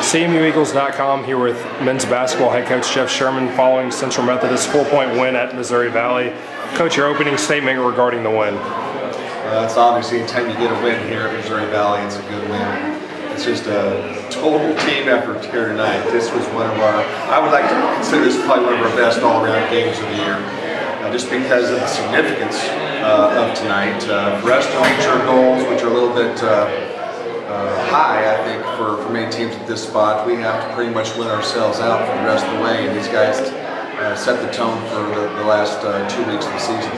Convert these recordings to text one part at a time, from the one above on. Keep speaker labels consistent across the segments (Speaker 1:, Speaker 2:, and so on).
Speaker 1: CMUEagles.com here with men's basketball head coach Jeff Sherman following Central Methodist's 4-point win at Missouri Valley. Coach, your opening statement regarding the win.
Speaker 2: It's obviously anytime you get a win here at Missouri Valley, it's a good win. It's just a total team effort here tonight. This was one of our, I would like to consider this probably one of our best all-around games of the year, just because of the significance of tonight. For us to reach our goals, which are a little bit high, I think, for many teams at this spot, we have to pretty much win ourselves out for the rest of the way, and these guys set the tone for the last 2 weeks of the season.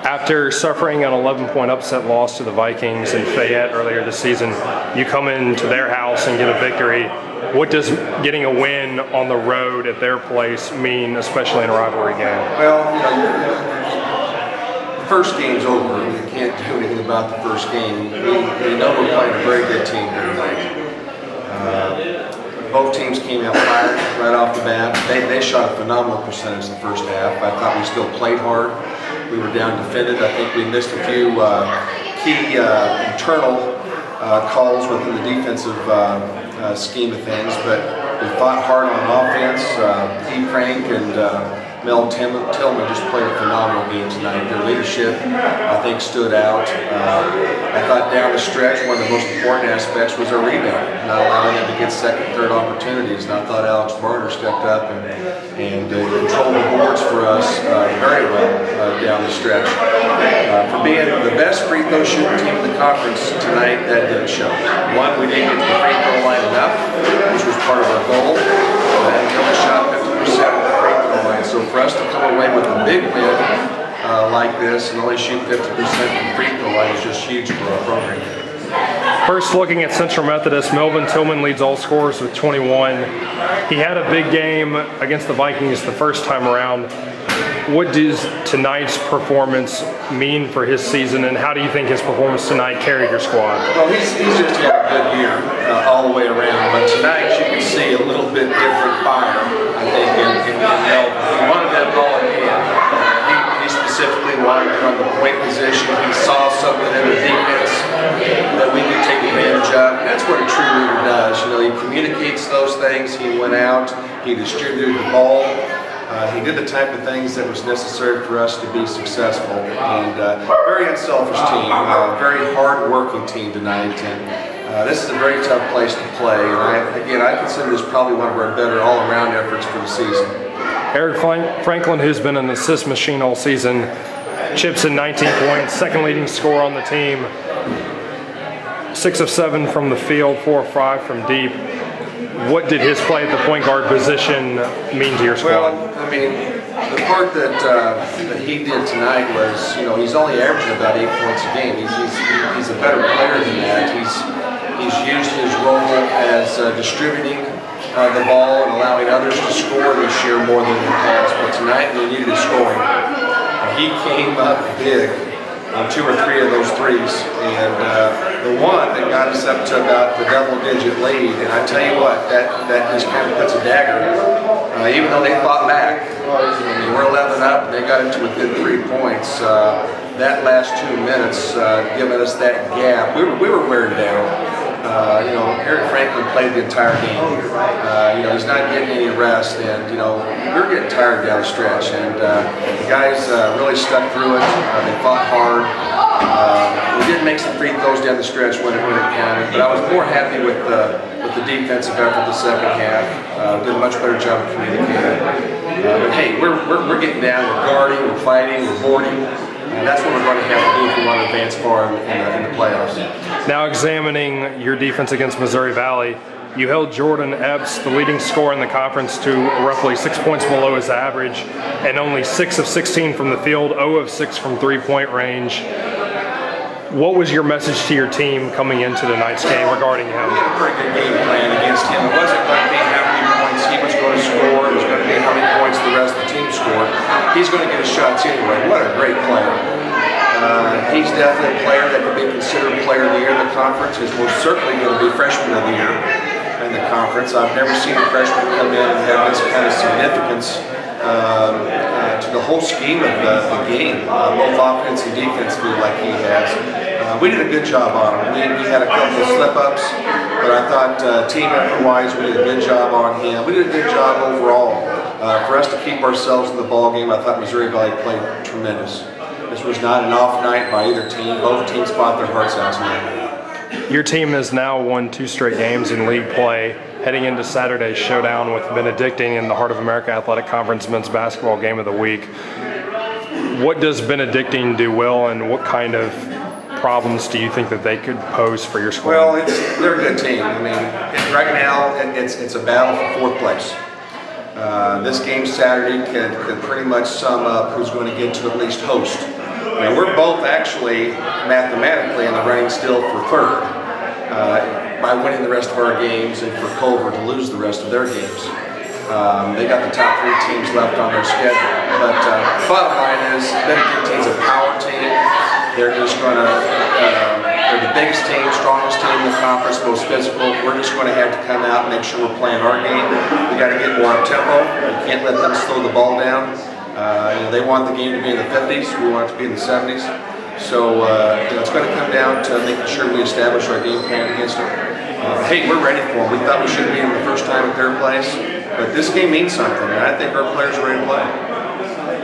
Speaker 1: After suffering an 11-point upset loss to the Vikings in Fayette earlier this season, you come into their house and get a victory. What does getting a win on the road at their place mean, especially in a rivalry game?
Speaker 2: Well, the first game's over. We can't do anything about the first game. We know we're playing a very good team here tonight. Both teams came out fired right off the bat. They shot a phenomenal percentage in the first half. I thought we still played hard. We were down defended. I think we missed a few key internal calls within the defensive scheme of things, but we fought hard on offense. Frank and Melvin Tillmans just played a phenomenal game tonight. Their leadership, I think, stood out. I thought down the stretch, one of the most important aspects was our rebound, not allowing them to get second, third opportunities. And I thought Alex Barner stepped up and controlled the boards for us very well down the stretch. For being the best free throw shooting team in the conference tonight, that didn't show. One, we didn't get to the free throw line enough, which was part of our goal. And we only shot 50% of the free throw line. So for us to come away with a big win like this and only shoot 50% from the free throw line is just huge for our program.
Speaker 1: First, looking at Central Methodist, Melvin Tillmans leads all scorers with 21. He had a big game against the Vikings the first time around. What does tonight's performance mean for his season, and how do you think his performance tonight carried your squad?
Speaker 2: Well, he's just had a good year all the way around, but tonight you can see a little bit different fire, I think, in Melvin. He wanted that ball in hand. He specifically wanted it on the point position. He saw something in the defense that we could take advantage of. And that's what a true leader does. You know, he communicates those things. He went out. He distributed the ball. He did the type of things that was necessary for us to be successful. And very unselfish team, very hard-working team tonight. And this is a very tough place to play. And I consider this probably one of our better all-around efforts for the season.
Speaker 1: Eric Franklin, who's been an assist machine all season, chips in 19 points, second leading scorer on the team, 6 of 7 from the field, 4 of 5 from deep. What did his play at the point guard position mean to your squad?
Speaker 2: Well, I mean, the part that he did tonight was, you know, he's only averaging about 8 points a game. He's a better player than that. He's used his role as distributing the ball and allowing others to score this year more than in the past. But tonight we needed his scoring. He came up big on 2 or 3 of those threes, and the one that got us up to about the double-digit lead. And I tell you what, that just kind of puts a dagger. Even though they fought back, I mean, we're 11 up, and they got into within 3 points. That last 2 minutes, giving us that gap, we were wearing down. You know, Eric Franklin played the entire game. You know, he's not getting any rest, and you know, we're getting tired down the stretch. And the guys really stuck through it. They fought hard. We did make some free throws down the stretch when it counted, but I was more happy with the defensive effort the second half. Did a much better job of communicating. But hey, we're getting down. We're guarding. We're fighting. We're boarding. And that's what we're going to have to do if we want to advance far in the playoffs.
Speaker 1: Now examining your defense against Missouri Valley, you held Jordan Epps, the leading scorer in the conference, to roughly 6 points below his average, and only 6 of 16 from the field, 0 of 6 from three-point range. What was your message to your team coming into tonight's game regarding him?
Speaker 2: We had a pretty good game plan against him. It wasn't going to be how many points he was going to score. It was going to be how many points the rest of the team scored. He's going to get his shots anyway. What a great player. He's definitely a player that could be considered player of the year in the conference. He's most certainly going to be freshman of the year in the conference. I've never seen a freshman come in and have this kind of significance to the whole scheme of the game, both offense and defensively, like he has. We did a good job on him. We had a couple of slip-ups. but I thought team effort-wise, we did a good job on him. We did a good job overall. For us to keep ourselves in the ball game, I thought Missouri Valley played tremendous. This was not an off night by either team. Both teams fought their hearts out tonight.
Speaker 1: Your team has now won 2 straight games in league play, heading into Saturday's showdown with Benedictine in the Heart of America Athletic Conference Men's Basketball Game of the Week. What does Benedictine do well, and what kind of problems do you think that they could pose for your squad?
Speaker 2: Well, they're a good team. I mean, right now it's a battle for 4th place. This game Saturday could pretty much sum up who's going to get to at least host. Now, we're both actually mathematically in the running still for 3rd by winning the rest of our games, and for Culver to lose the rest of their games. They got the top 3 teams left on their schedule. But bottom line is, Benedictine's a power team. They're just going to, they're the biggest team, strongest team in the conference, most physical. We're just going to have to come out and make sure we're playing our game. We got to get more up tempo. We can't let them slow the ball down. They want the game to be in the 50s. We want it to be in the 70s. So it's going to come down to making sure we establish our game plan against them. Hey, we're ready for them. We thought we should have been the first time at their place, but this game means something, and I think our players are ready to play.